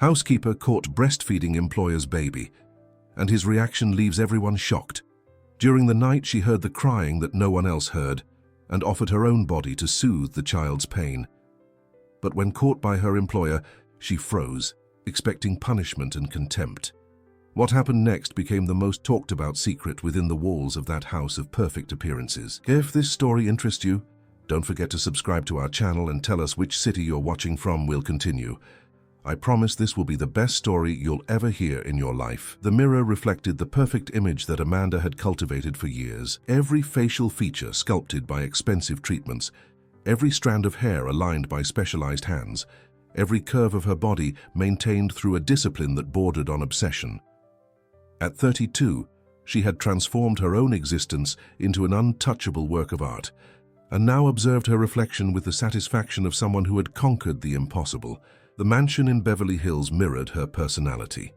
Housekeeper caught breastfeeding employer's baby, and his reaction leaves everyone shocked. During the night, she heard the crying that no one else heard and offered her own body to soothe the child's pain. But when caught by her employer, she froze, expecting punishment and contempt. What happened next became the most talked about secret within the walls of that house of perfect appearances. If this story interests you, don't forget to subscribe to our channel and tell us which city you're watching from. We'll continue. I promise this will be the best story you'll ever hear in your life. The mirror reflected the perfect image that Amanda had cultivated for years. Every facial feature sculpted by expensive treatments, every strand of hair aligned by specialized hands, every curve of her body maintained through a discipline that bordered on obsession. At 32, she had transformed her own existence into an untouchable work of art, and now observed her reflection with the satisfaction of someone who had conquered the impossible. The mansion in Beverly Hills mirrored her personality.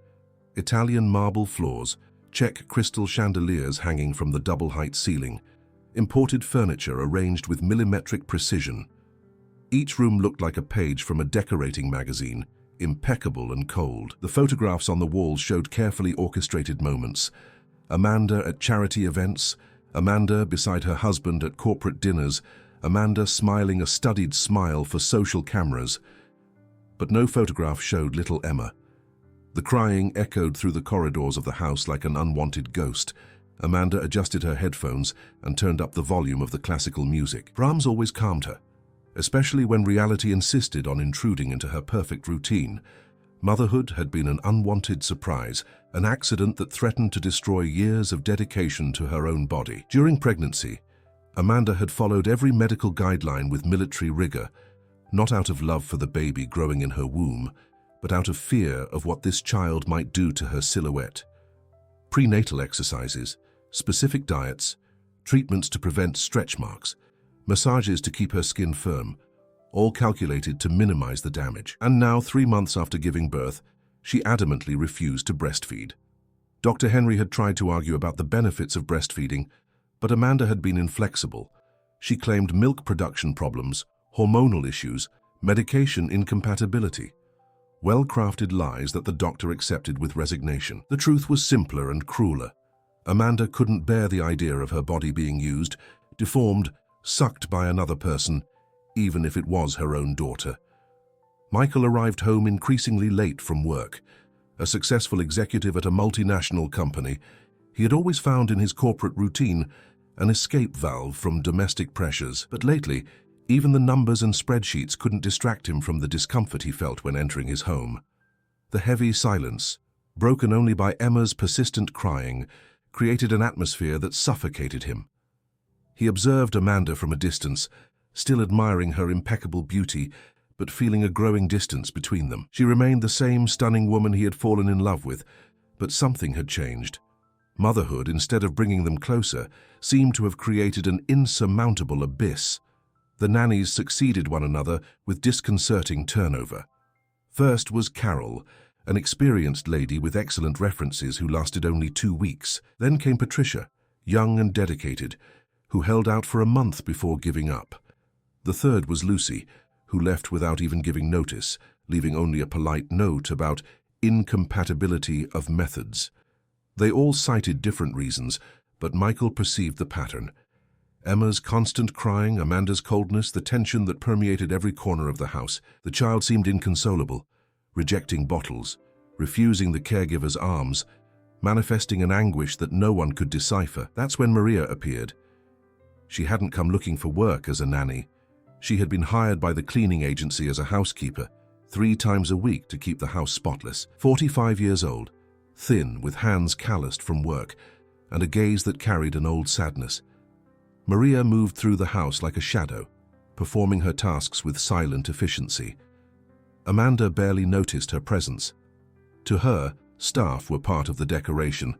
Italian marble floors, Czech crystal chandeliers hanging from the double-height ceiling, imported furniture arranged with millimetric precision. Each room looked like a page from a decorating magazine, impeccable and cold. The photographs on the walls showed carefully orchestrated moments. Amanda at charity events, Amanda beside her husband at corporate dinners, Amanda smiling a studied smile for social cameras. But no photograph showed little Emma. The crying echoed through the corridors of the house like an unwanted ghost. Amanda adjusted her headphones and turned up the volume of the classical music. Brahms always calmed her, especially when reality insisted on intruding into her perfect routine. Motherhood had been an unwanted surprise, an accident that threatened to destroy years of dedication to her own body. During pregnancy, Amanda had followed every medical guideline with military rigor, not out of love for the baby growing in her womb, but out of fear of what this child might do to her silhouette. Prenatal exercises, specific diets, treatments to prevent stretch marks, massages to keep her skin firm, all calculated to minimize the damage. And now, 3 months after giving birth, she adamantly refused to breastfeed. Dr. Henry had tried to argue about the benefits of breastfeeding, but Amanda had been inflexible. She claimed milk production problems, hormonal issues, medication incompatibility. Well-crafted lies that the doctor accepted with resignation. The truth was simpler and crueler. Amanda couldn't bear the idea of her body being used, deformed, sucked by another person, even if it was her own daughter. Michael arrived home increasingly late from work. A successful executive at a multinational company, he had always found in his corporate routine an escape valve from domestic pressures. But lately, even the numbers and spreadsheets couldn't distract him from the discomfort he felt when entering his home. The heavy silence, broken only by Emma's persistent crying, created an atmosphere that suffocated him. He observed Amanda from a distance, still admiring her impeccable beauty, but feeling a growing distance between them. She remained the same stunning woman he had fallen in love with, but something had changed. Motherhood, instead of bringing them closer, seemed to have created an insurmountable abyss. The nannies succeeded one another with disconcerting turnover. First was Carol, an experienced lady with excellent references who lasted only 2 weeks. Then came Patricia, young and dedicated, who held out for a month before giving up. The third was Lucy, who left without even giving notice, leaving only a polite note about incompatibility of methods. They all cited different reasons, but Michael perceived the pattern. Emma's constant crying, Amanda's coldness, the tension that permeated every corner of the house. The child seemed inconsolable, rejecting bottles, refusing the caregiver's arms, manifesting an anguish that no one could decipher. That's when Maria appeared. She hadn't come looking for work as a nanny. She had been hired by the cleaning agency as a housekeeper, 3 times a week to keep the house spotless. 45 years old, thin, with hands calloused from work, and a gaze that carried an old sadness. Maria moved through the house like a shadow, performing her tasks with silent efficiency. Amanda barely noticed her presence. To her, staff were part of the decoration,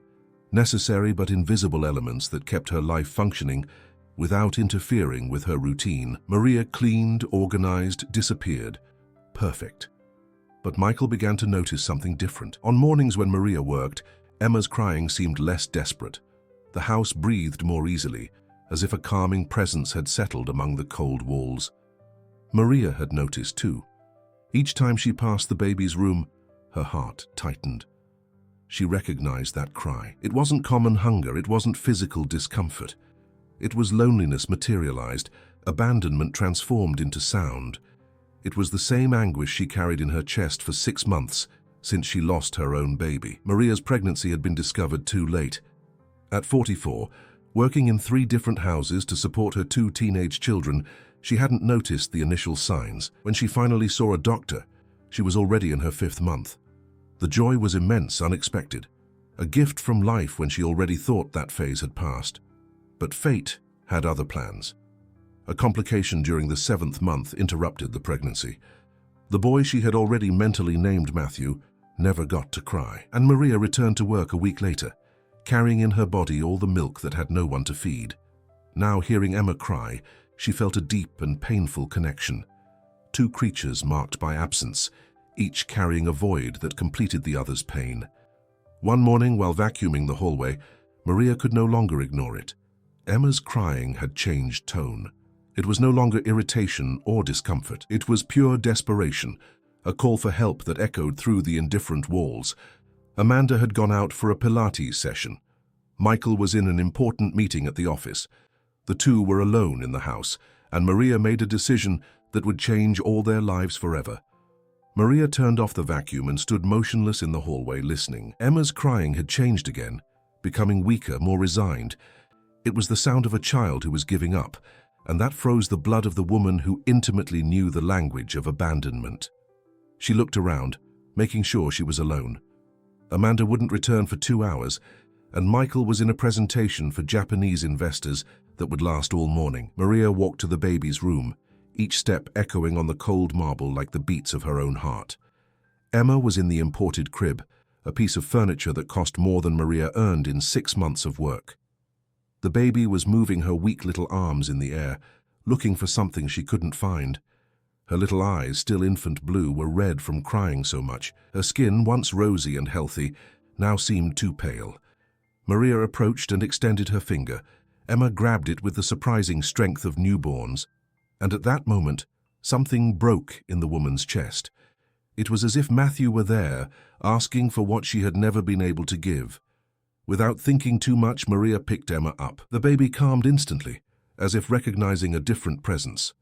necessary but invisible elements that kept her life functioning without interfering with her routine. Maria cleaned, organized, disappeared. Perfect. But Michael began to notice something different. On mornings when Maria worked, Emma's crying seemed less desperate. The house breathed more easily, as if a calming presence had settled among the cold walls. Maria had noticed too. Each time she passed the baby's room, Her heart tightened. She recognized that cry. It wasn't common hunger, it wasn't physical discomfort. It was loneliness materialized, abandonment transformed into sound. It was the same anguish she carried in her chest for 6 months since she lost her own baby. Maria's pregnancy had been discovered too late. At 44, working in 3 different houses to support her 2 teenage children, she hadn't noticed the initial signs. When she finally saw a doctor, she was already in her 5th month. The joy was immense, unexpected. A gift from life when she already thought that phase had passed. But fate had other plans. A complication during the 7th month interrupted the pregnancy. The boy she had already mentally named Matthew never got to cry, and Maria returned to work a week later, carrying in her body all the milk that had no one to feed. Now, hearing Emma cry, she felt a deep and painful connection. 2 creatures marked by absence, each carrying a void that completed the other's pain. One morning, while vacuuming the hallway, Maria could no longer ignore it. Emma's crying had changed tone. It was no longer irritation or discomfort. It was pure desperation, a call for help that echoed through the indifferent walls. Amanda had gone out for a Pilates session. Michael was in an important meeting at the office. The 2 were alone in the house, and Maria made a decision that would change all their lives forever. Maria turned off the vacuum and stood motionless in the hallway, listening. Emma's crying had changed again, becoming weaker, more resigned. It was the sound of a child who was giving up, and that froze the blood of the woman who intimately knew the language of abandonment. She looked around, making sure she was alone. Amanda wouldn't return for 2 hours, and Michael was in a presentation for Japanese investors that would last all morning. Maria walked to the baby's room, each step echoing on the cold marble like the beats of her own heart. Emma was in the imported crib, a piece of furniture that cost more than Maria earned in 6 months of work. The baby was moving her weak little arms in the air, looking for something she couldn't find. Her little eyes, still infant blue, were red from crying so much. Her skin, once rosy and healthy, now seemed too pale. Maria approached and extended her finger. Emma grabbed it with the surprising strength of newborns. And at that moment, something broke in the woman's chest. It was as if Matthew were there, asking for what she had never been able to give. Without thinking too much, Maria picked Emma up. The baby calmed instantly, as if recognizing a different presence.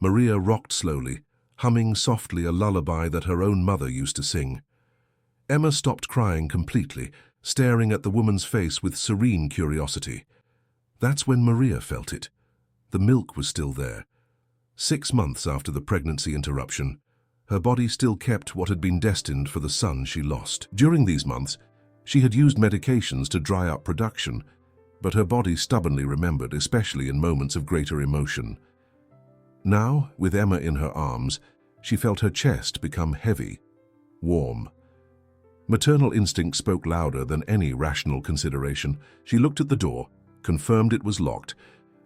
Maria rocked slowly, humming softly a lullaby that her own mother used to sing. Emma stopped crying completely, staring at the woman's face with serene curiosity. That's when Maria felt it. The milk was still there. 6 months after the pregnancy interruption, her body still kept what had been destined for the son she lost. During these months, she had used medications to dry up production, but her body stubbornly remembered, especially in moments of greater emotion. Now, with Emma in her arms, she felt her chest become heavy, warm. Maternal instinct spoke louder than any rational consideration. She looked at the door, confirmed it was locked,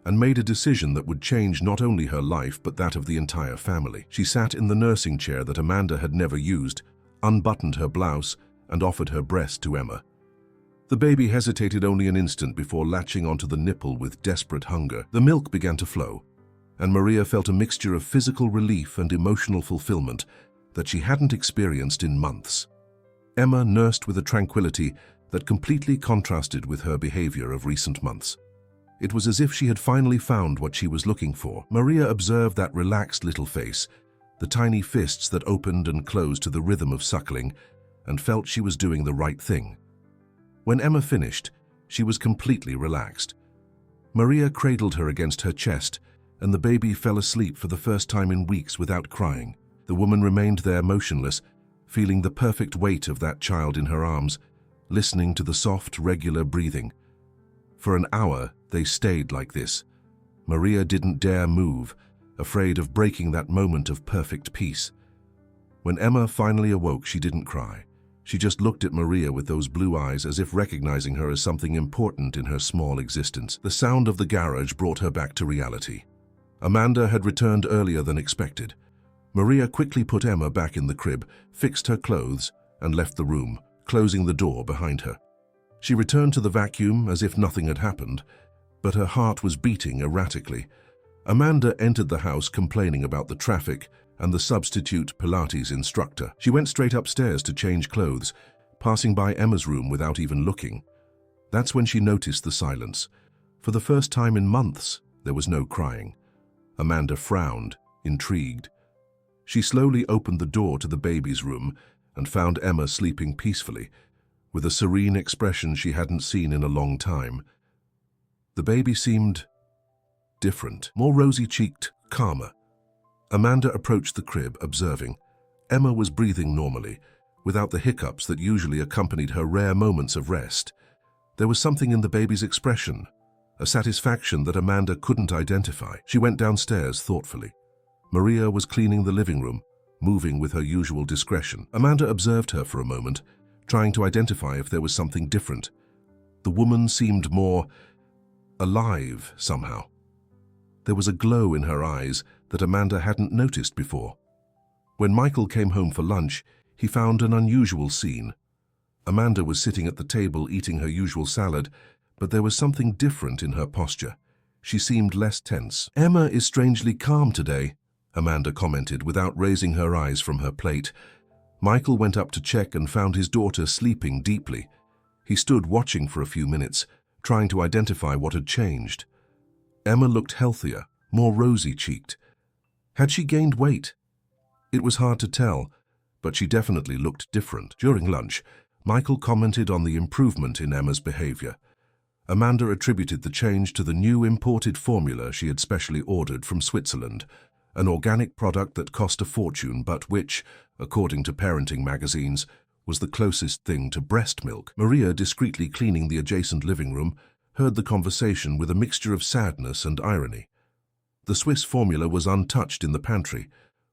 and made a decision that would change not only her life but that of the entire family. She sat in the nursing chair that Amanda had never used, unbuttoned her blouse, and offered her breast to Emma. The baby hesitated only an instant before latching onto the nipple with desperate hunger. The milk began to flow, and Maria felt a mixture of physical relief and emotional fulfillment that she hadn't experienced in months. Emma nursed with a tranquility that completely contrasted with her behavior of recent months. It was as if she had finally found what she was looking for. Maria observed that relaxed little face, the tiny fists that opened and closed to the rhythm of suckling, and felt she was doing the right thing. When Emma finished, she was completely relaxed. Maria cradled her against her chest, and the baby fell asleep for the first time in weeks without crying. The woman remained there motionless, feeling the perfect weight of that child in her arms, listening to the soft, regular breathing. For an hour, they stayed like this. Maria didn't dare move, afraid of breaking that moment of perfect peace. When Emma finally awoke, she didn't cry. She just looked at Maria with those blue eyes as if recognizing her as something important in her small existence. The sound of the garage brought her back to reality. Amanda had returned earlier than expected. Maria quickly put Emma back in the crib, fixed her clothes, and left the room, closing the door behind her. She returned to the vacuum as if nothing had happened, but her heart was beating erratically. Amanda entered the house complaining about the traffic and the substitute Pilates instructor. She went straight upstairs to change clothes, passing by Emma's room without even looking. That's when she noticed the silence. For the first time in months, there was no crying. Amanda frowned, intrigued. She slowly opened the door to the baby's room and found Emma sleeping peacefully, with a serene expression she hadn't seen in a long time. The baby seemed different, more rosy-cheeked, calmer. Amanda approached the crib, observing. Emma was breathing normally, without the hiccups that usually accompanied her rare moments of rest. There was something in the baby's expression, a satisfaction that Amanda couldn't identify. She went downstairs thoughtfully. Maria was cleaning the living room, moving with her usual discretion. Amanda observed her for a moment, trying to identify if there was something different. The woman seemed more alive somehow. There was a glow in her eyes that Amanda hadn't noticed before. When Michael came home for lunch, he found an unusual scene. Amanda was sitting at the table eating her usual salad, but there was something different in her posture. She seemed less tense. "Emma is strangely calm today," Amanda commented without raising her eyes from her plate. Michael went up to check and found his daughter sleeping deeply. He stood watching for a few minutes, trying to identify what had changed. Emma looked healthier, more rosy-cheeked. Had she gained weight? It was hard to tell, but she definitely looked different. During lunch, Michael commented on the improvement in Emma's behavior. Amanda attributed the change to the new imported formula she had specially ordered from Switzerland, an organic product that cost a fortune but which, according to parenting magazines, was the closest thing to breast milk. Maria, discreetly cleaning the adjacent living room, heard the conversation with a mixture of sadness and irony. The Swiss formula was untouched in the pantry.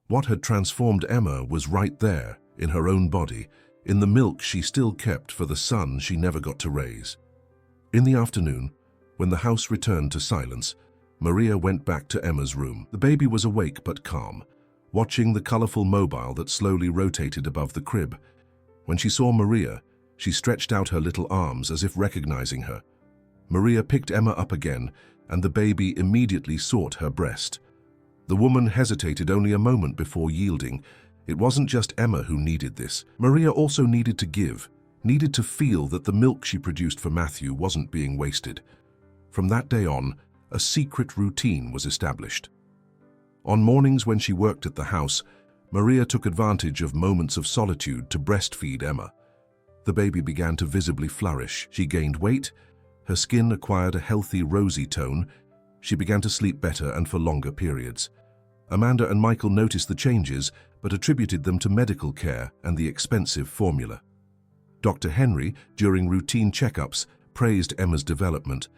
What had transformed Emma was right there, in her own body, in the milk she still kept for the son she never got to raise. In the afternoon, when the house returned to silence, Maria went back to Emma's room. The baby was awake but calm, watching the colorful mobile that slowly rotated above the crib. When she saw Maria, she stretched out her little arms as if recognizing her. Maria picked Emma up again, and the baby immediately sought her breast. The woman hesitated only a moment before yielding. It wasn't just Emma who needed this. Maria also needed to give, needed to feel that the milk she produced for Matthew wasn't being wasted. From that day on, a secret routine was established. On mornings when she worked at the house, Maria took advantage of moments of solitude to breastfeed Emma. The baby began to visibly flourish. She gained weight, her skin acquired a healthy rosy tone, she began to sleep better and for longer periods. Amanda and Michael noticed the changes, but attributed them to medical care and the expensive formula. Dr. Henry, during routine checkups, praised Emma's development,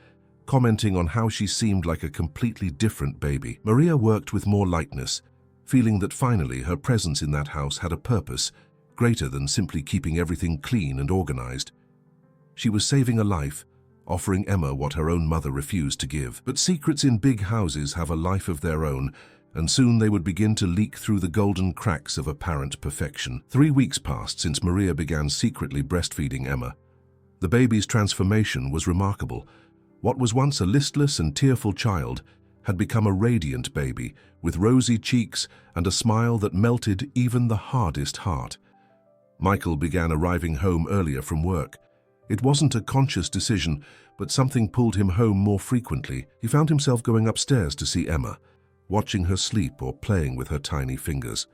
commenting on how she seemed like a completely different baby. Maria worked with more lightness, feeling that finally her presence in that house had a purpose, greater than simply keeping everything clean and organized. She was saving a life, offering Emma what her own mother refused to give. But secrets in big houses have a life of their own, and soon they would begin to leak through the golden cracks of apparent perfection. 3 weeks passed since Maria began secretly breastfeeding Emma. The baby's transformation was remarkable. What was once a listless and tearful child had become a radiant baby, with rosy cheeks and a smile that melted even the hardest heart. Michael began arriving home earlier from work. It wasn't a conscious decision, but something pulled him home more frequently. He found himself going upstairs to see Emma, watching her sleep or playing with her tiny fingers.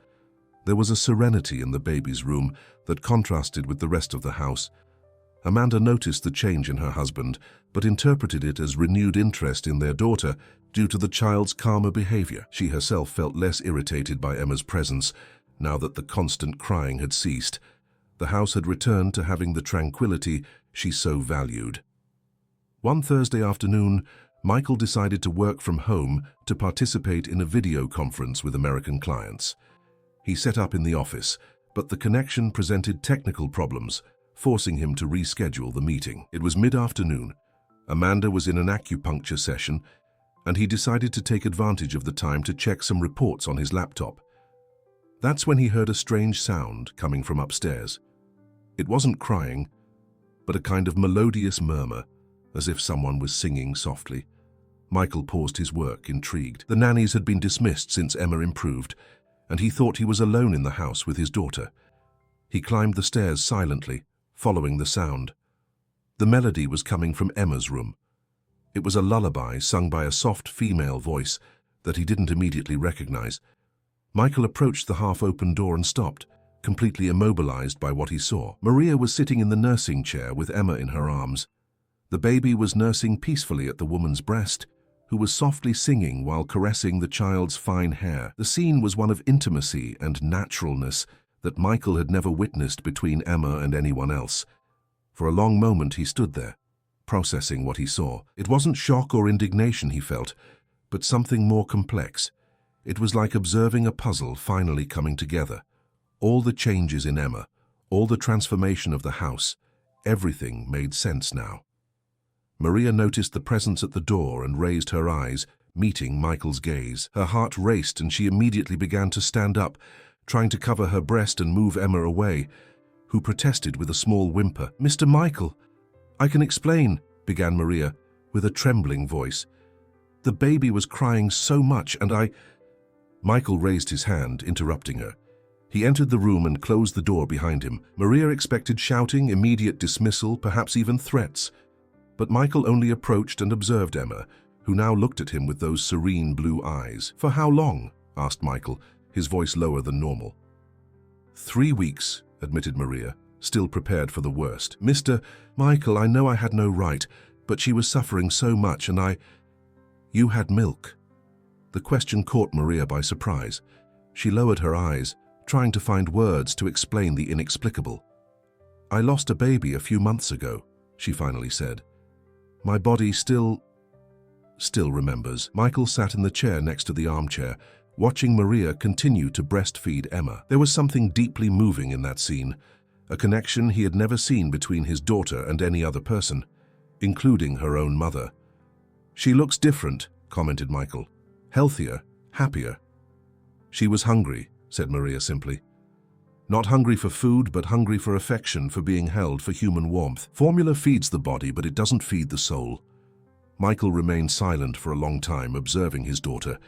There was a serenity in the baby's room that contrasted with the rest of the house. Amanda noticed the change in her husband, but interpreted it as renewed interest in their daughter due to the child's calmer behavior. She herself felt less irritated by Emma's presence now that the constant crying had ceased. The house had returned to having the tranquility she so valued. One Thursday afternoon, Michael decided to work from home to participate in a video conference with American clients. He set up in the office, but the connection presented technical problems, forcing him to reschedule the meeting. It was mid-afternoon. Amanda was in an acupuncture session, and he decided to take advantage of the time to check some reports on his laptop. That's when he heard a strange sound coming from upstairs. It wasn't crying, but a kind of melodious murmur, as if someone was singing softly. Michael paused his work, intrigued. The nannies had been dismissed since Emma improved, and he thought he was alone in the house with his daughter. He climbed the stairs silently, following the sound. The melody was coming from Emma's room. It was a lullaby sung by a soft female voice that he didn't immediately recognize. Michael approached the half-open door and stopped, completely immobilized by what he saw. Maria was sitting in the nursing chair with Emma in her arms. The baby was nursing peacefully at the woman's breast, who was softly singing while caressing the child's fine hair. The scene was one of intimacy and naturalness that Michael had never witnessed between Emma and anyone else. For a long moment he stood there, processing what he saw. It wasn't shock or indignation he felt, but something more complex. It was like observing a puzzle finally coming together. All the changes in Emma, all the transformation of the house, everything made sense now. Maria noticed the presence at the door and raised her eyes, meeting Michael's gaze. Her heart raced and she immediately began to stand up, trying to cover her breast and move Emma away, who protested with a small whimper. "Mr. Michael, I can explain," began Maria, with a trembling voice. "The baby was crying so much and I—" Michael raised his hand, interrupting her. He entered the room and closed the door behind him. Maria expected shouting, immediate dismissal, perhaps even threats. But Michael only approached and observed Emma, who now looked at him with those serene blue eyes. "For how long?" asked Michael, his voice lower than normal. 3 weeks, admitted Maria, still prepared for the worst. "Mr. Michael, I know I had no right, but she was suffering so much and You had milk." The question caught Maria by surprise. She lowered her eyes, trying to find words to explain the inexplicable. "I lost a baby a few months ago," she finally said. "My body still remembers." Michael sat in the chair next to the armchair, watching Maria continue to breastfeed Emma. There was something deeply moving in that scene, a connection he had never seen between his daughter and any other person, including her own mother. "She looks different," commented Michael. "Healthier, happier." "She was hungry," said Maria simply. "Not hungry for food, but hungry for affection, for being held, for human warmth. Formula feeds the body, but it doesn't feed the soul." Michael remained silent for a long time, observing his daughter.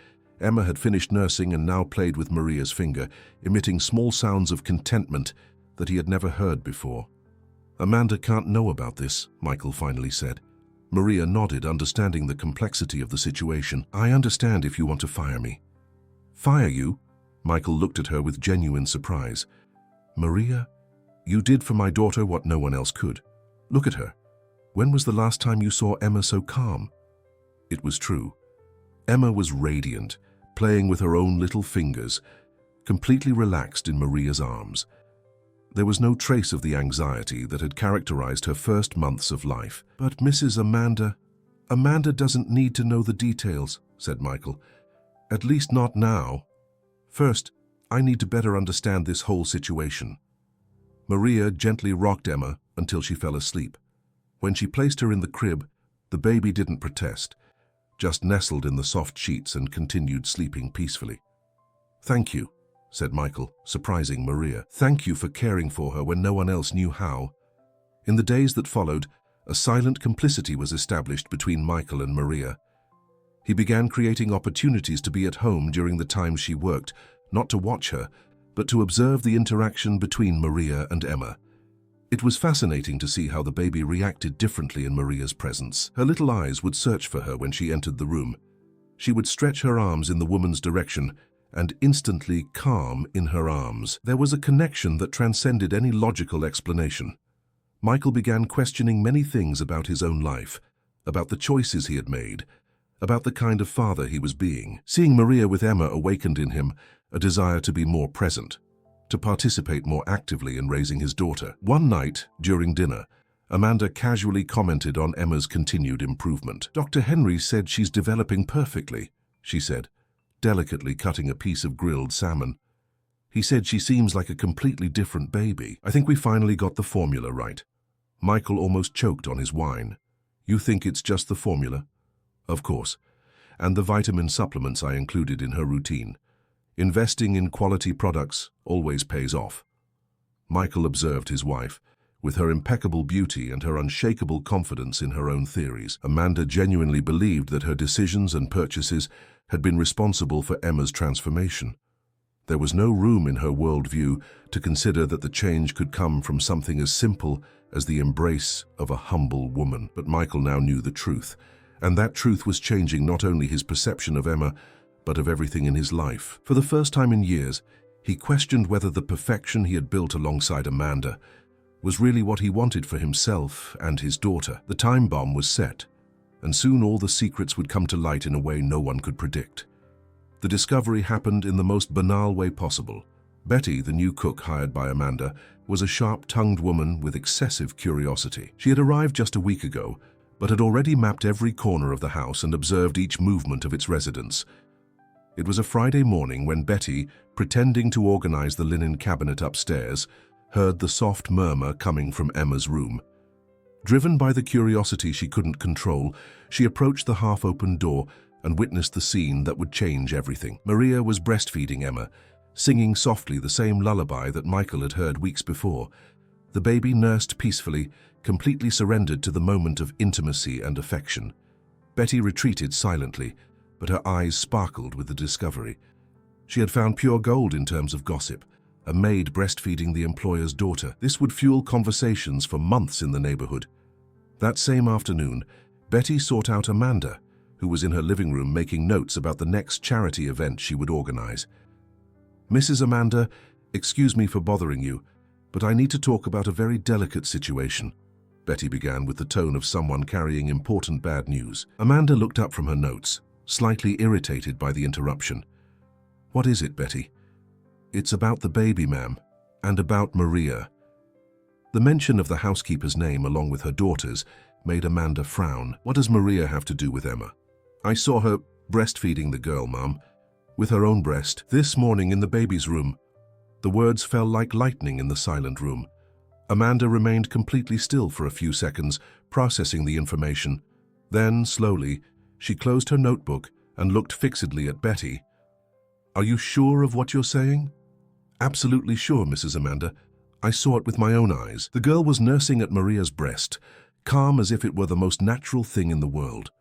Emma had finished nursing and now played with Maria's finger, emitting small sounds of contentment that he had never heard before. "Amanda can't know about this," Michael finally said. Maria nodded, understanding the complexity of the situation. "I understand if you want to fire me." "Fire you?" Michael looked at her with genuine surprise. "Maria, you did for my daughter what no one else could. Look at her. When was the last time you saw Emma so calm?" It was true. Emma was radiant, playing with her own little fingers, completely relaxed in Maria's arms. There was no trace of the anxiety that had characterized her first months of life. "But Mrs. Amanda doesn't need to know the details," said Michael. "At least not now. First, I need to better understand this whole situation." Maria gently rocked Emma until she fell asleep. When she placed her in the crib, the baby didn't protest, just nestled in the soft sheets and continued sleeping peacefully. "Thank you," said Michael, surprising Maria. "Thank you for caring for her when no one else knew how." In the days that followed, a silent complicity was established between Michael and Maria. He began creating opportunities to be at home during the times she worked, not to watch her, but to observe the interaction between Maria and Emma. It was fascinating to see how the baby reacted differently in Maria's presence. Her little eyes would search for her when she entered the room. She would stretch her arms in the woman's direction and instantly calm in her arms. There was a connection that transcended any logical explanation. Michael began questioning many things about his own life, about the choices he had made, about the kind of father he was being. Seeing Maria with Emma awakened in him a desire to be more present, to participate more actively in raising his daughter. One night, during dinner, Amanda casually commented on Emma's continued improvement. "Dr. Henry said she's developing perfectly," she said, delicately cutting a piece of grilled salmon. "He said she seems like a completely different baby. I think we finally got the formula right." Michael almost choked on his wine. "You think it's just the formula?" "Of course. And the vitamin supplements I included in her routine. Investing in quality products always pays off." Michael observed his wife. With her impeccable beauty and her unshakable confidence in her own theories, Amanda genuinely believed that her decisions and purchases had been responsible for Emma's transformation. There was no room in her worldview to consider that the change could come from something as simple as the embrace of a humble woman. But Michael now knew the truth, and that truth was changing not only his perception of Emma, but of everything in his life. For the first time in years, he questioned whether the perfection he had built alongside Amanda was really what he wanted for himself and his daughter. The time bomb was set, and soon all the secrets would come to light in a way no one could predict. The discovery happened in the most banal way possible. Betty, the new cook hired by Amanda, was a sharp-tongued woman with excessive curiosity. She had arrived just a week ago, but had already mapped every corner of the house and observed each movement of its residents. It was a Friday morning when Betty, pretending to organize the linen cabinet upstairs, heard the soft murmur coming from Emma's room. Driven by the curiosity she couldn't control, she approached the half-open door and witnessed the scene that would change everything. Maria was breastfeeding Emma, singing softly the same lullaby that Michael had heard weeks before. The baby nursed peacefully, completely surrendered to the moment of intimacy and affection. Betty retreated silently, but her eyes sparkled with the discovery. She had found pure gold in terms of gossip, a maid breastfeeding the employer's daughter. This would fuel conversations for months in the neighborhood. That same afternoon, Betty sought out Amanda, who was in her living room making notes about the next charity event she would organize. "Mrs. Amanda, excuse me for bothering you, but I need to talk about a very delicate situation," Betty began with the tone of someone carrying important bad news. Amanda looked up from her notes, slightly irritated by the interruption. "What is it, Betty?" "It's about the baby, ma'am, and about Maria." The mention of the housekeeper's name along with her daughter's made Amanda frown. "What does Maria have to do with Emma?" "I saw her breastfeeding the girl, Mum, with her own breast, this morning in the baby's room." The words fell like lightning in the silent room. Amanda remained completely still for a few seconds, processing the information. Then, slowly, she closed her notebook and looked fixedly at Betty. "Are you sure of what you're saying?" "Absolutely sure, Mrs. Amanda. I saw it with my own eyes." The girl was nursing at Maria's breast, calm as if it were the most natural thing in the world.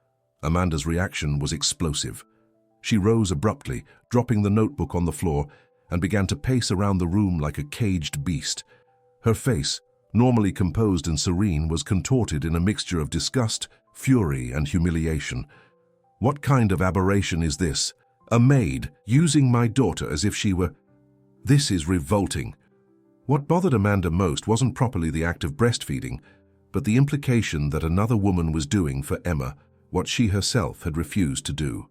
Amanda's reaction was explosive. She rose abruptly, dropping the notebook on the floor, and began to pace around the room like a caged beast. Her face, normally composed and serene, was contorted in a mixture of disgust, fury, and humiliation. "What kind of aberration is this? A maid using my daughter as if she were... This is revolting." What bothered Amanda most wasn't properly the act of breastfeeding, but the implication that another woman was doing for Emma what she herself had refused to do.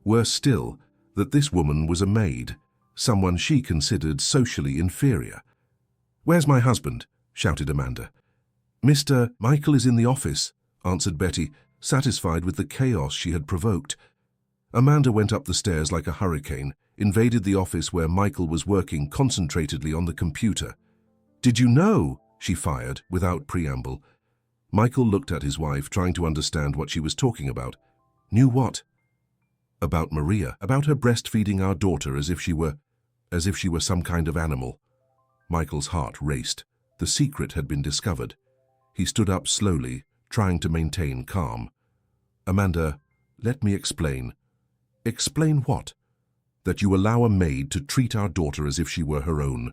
Worse still, that this woman was a maid, someone she considered socially inferior. "Where's my husband?" shouted Amanda. "Mr. Michael is in the office," answered Betty, satisfied with the chaos she had provoked. Amanda went up the stairs like a hurricane, invaded the office where Michael was working concentratedly on the computer. "Did you know?" she fired, without preamble. Michael looked at his wife, trying to understand what she was talking about. "Knew what?" "About Maria, about her breastfeeding our daughter as if she were some kind of animal." Michael's heart raced. The secret had been discovered. He stood up slowly, trying to maintain calm. "Amanda, let me explain." "Explain what?" "That you allow a maid to treat our daughter as if she were her own.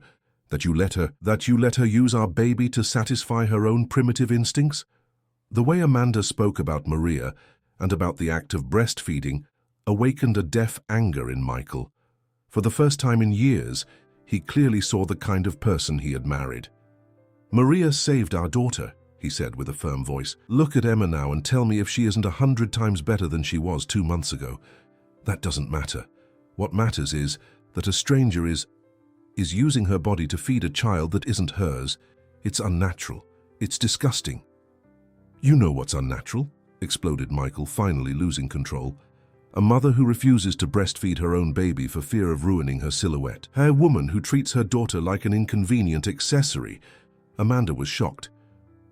That you let her use our baby to satisfy her own primitive instincts." The way Amanda spoke about Maria and about the act of breastfeeding awakened a deaf anger in Michael. For the first time in years, he clearly saw the kind of person he had married. "Maria saved our daughter," he said with a firm voice. "Look at Emma now and tell me if she isn't 100 times better than she was 2 months ago. That doesn't matter. What matters is that a stranger is using her body to feed a child that isn't hers. It's unnatural. It's disgusting." "You know what's unnatural," exploded Michael, finally losing control. "A mother who refuses to breastfeed her own baby for fear of ruining her silhouette. A woman who treats her daughter like an inconvenient accessory." Amanda was shocked.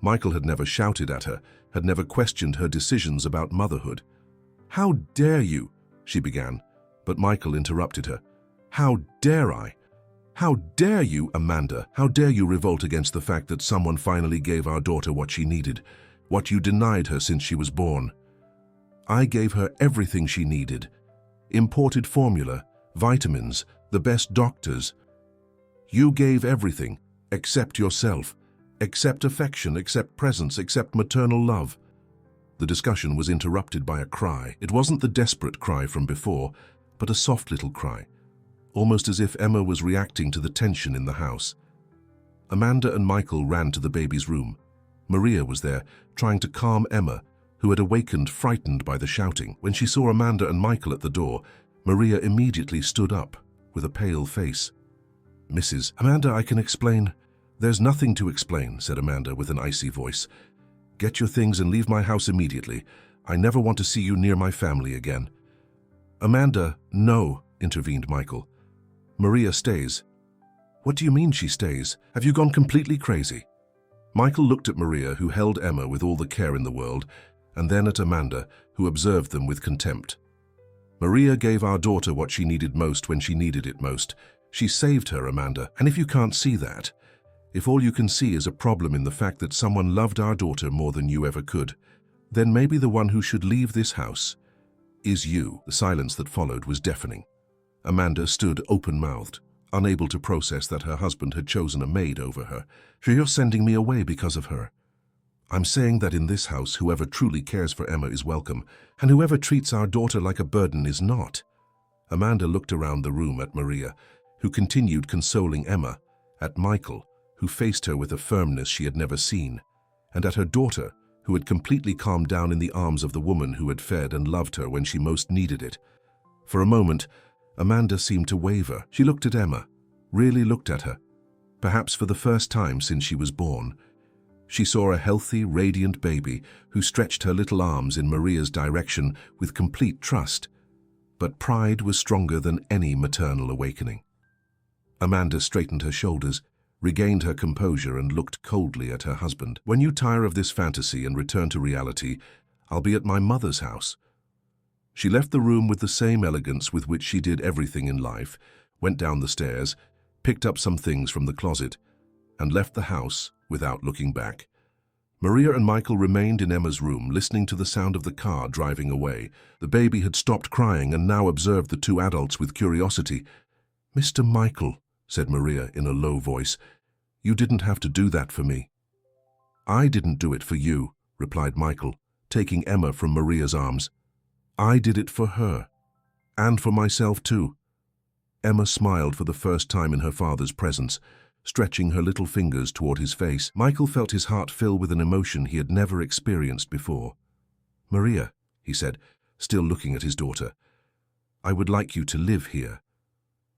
Michael had never shouted at her, had never questioned her decisions about motherhood. "How dare you?" she began, but Michael interrupted her. "How dare I? How dare you, Amanda? How dare you revolt against the fact that someone finally gave our daughter what she needed, what you denied her since she was born? I gave her everything she needed. Imported formula, vitamins, the best doctors. You gave everything, except yourself, except affection, except presence, except maternal love. The discussion was interrupted by a cry. It wasn't the desperate cry from before, but a soft little cry, almost as if Emma was reacting to the tension in the house. Amanda and Michael ran to the baby's room. Maria was there, trying to calm Emma, who had awakened frightened by the shouting. When she saw Amanda and Michael at the door, Maria immediately stood up, with a pale face. "Mrs. Amanda, I can explain." "There's nothing to explain," said Amanda with an icy voice. "Get your things and leave my house immediately. I never want to see you near my family again." "Amanda, no," intervened Michael. "Maria stays." "What do you mean she stays? Have you gone completely crazy?" Michael looked at Maria, who held Emma with all the care in the world, and then at Amanda, who observed them with contempt. "Maria gave our daughter what she needed most when she needed it most. She saved her, Amanda, and if you can't see that, if all you can see is a problem in the fact that someone loved our daughter more than you ever could, then maybe the one who should leave this house is you." The silence that followed was deafening. Amanda stood open-mouthed, unable to process that her husband had chosen a maid over her. "So you're sending me away because of her?" "I'm saying that in this house, whoever truly cares for Emma is welcome, and whoever treats our daughter like a burden is not." Amanda looked around the room at Maria, who continued consoling Emma, at Michael, who faced her with a firmness she had never seen, and at her daughter, who had completely calmed down in the arms of the woman who had fed and loved her when she most needed it. For a moment, Amanda seemed to waver. She looked at Emma, really looked at her, perhaps for the first time since she was born. She saw a healthy, radiant baby who stretched her little arms in Maria's direction with complete trust, but pride was stronger than any maternal awakening. Amanda straightened her shoulders, regained her composure, and looked coldly at her husband. "When you tire of this fantasy and return to reality, I'll be at my mother's house." She left the room with the same elegance with which she did everything in life, went down the stairs, picked up some things from the closet, and left the house without looking back. Maria and Michael remained in Emma's room, listening to the sound of the car driving away. The baby had stopped crying and now observed the two adults with curiosity. "Mr. Michael," said Maria in a low voice, "you didn't have to do that for me." "I didn't do it for you," replied Michael, taking Emma from Maria's arms. "I did it for her, and for myself too." Emma smiled for the first time in her father's presence, stretching her little fingers toward his face. Michael felt his heart fill with an emotion he had never experienced before. "Maria," he said, still looking at his daughter, "I would like you to live here.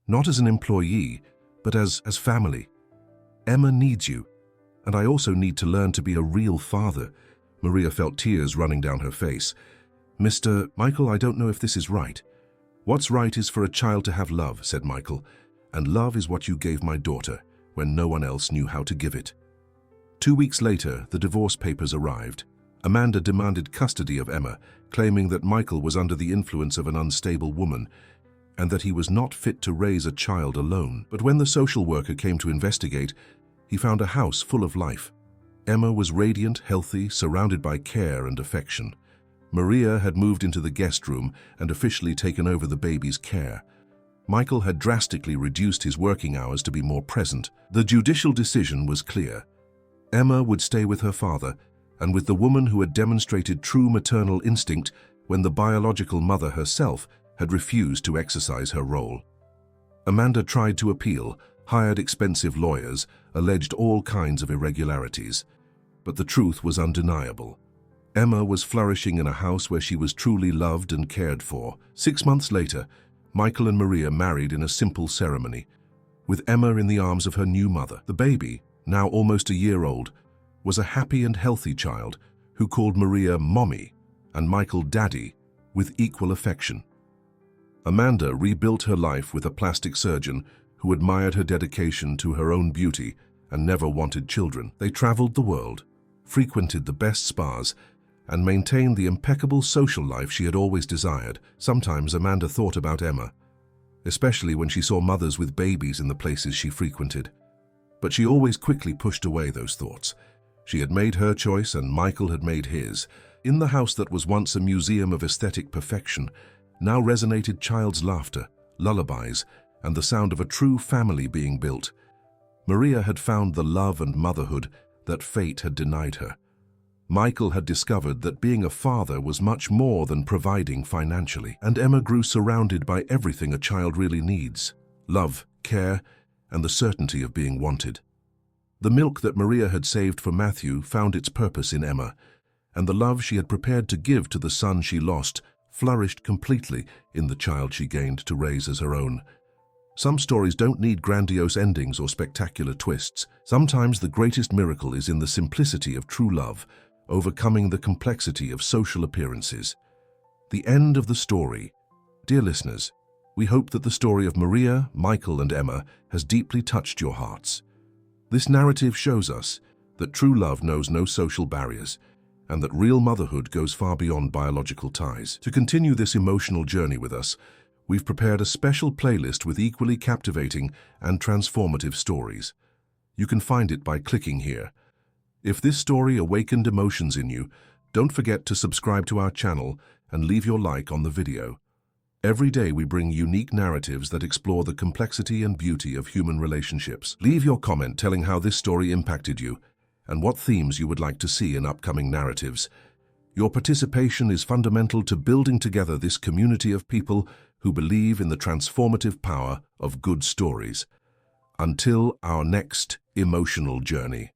Not as an employee, but as family. Emma needs you, and I also need to learn to be a real father." Maria felt tears running down her face. "Mr. Michael, I don't know if this is right." "What's right is for a child to have love," said Michael, "and love is what you gave my daughter when no one else knew how to give it." 2 weeks later, the divorce papers arrived. Amanda demanded custody of Emma, claiming that Michael was under the influence of an unstable woman and that he was not fit to raise a child alone. But when the social worker came to investigate, he found a house full of life. Emma was radiant, healthy, surrounded by care and affection. Maria had moved into the guest room and officially taken over the baby's care. Michael had drastically reduced his working hours to be more present. The judicial decision was clear. Emma would stay with her father and with the woman who had demonstrated true maternal instinct when the biological mother herself had refused to exercise her role. Amanda tried to appeal, hired expensive lawyers, alleged all kinds of irregularities. But the truth was undeniable. Emma was flourishing in a house where she was truly loved and cared for. 6 months later, Michael and Maria married in a simple ceremony, with Emma in the arms of her new mother. The baby, now almost a year old, was a happy and healthy child who called Maria Mommy and Michael Daddy with equal affection. Amanda rebuilt her life with a plastic surgeon who admired her dedication to her own beauty and never wanted children. They traveled the world, frequented the best spas, and maintained the impeccable social life she had always desired. Sometimes Amanda thought about Emma, especially when she saw mothers with babies in the places she frequented. But she always quickly pushed away those thoughts. She had made her choice and Michael had made his. In the house that was once a museum of aesthetic perfection, now resonated child's laughter, lullabies, and the sound of a true family being built. Maria had found the love and motherhood that fate had denied her. Michael had discovered that being a father was much more than providing financially, and Emma grew surrounded by everything a child really needs: love, care, and the certainty of being wanted. The milk that Maria had saved for Matthew found its purpose in Emma, and the love she had prepared to give to the son she lost flourished completely in the child she gained to raise as her own. Some stories don't need grandiose endings or spectacular twists. Sometimes the greatest miracle is in the simplicity of true love, overcoming the complexity of social appearances. The end of the story. Dear listeners, we hope that the story of Maria, Michael, and Emma has deeply touched your hearts. This narrative shows us that true love knows no social barriers, and that real motherhood goes far beyond biological ties. To continue this emotional journey with us, we've prepared a special playlist with equally captivating and transformative stories. You can find it by clicking here. If this story awakened emotions in you, don't forget to subscribe to our channel and leave your like on the video. Every day we bring unique narratives that explore the complexity and beauty of human relationships. Leave your comment telling how this story impacted you and what themes you would like to see in upcoming narratives. Your participation is fundamental to building together this community of people who believe in the transformative power of good stories. Until our next emotional journey.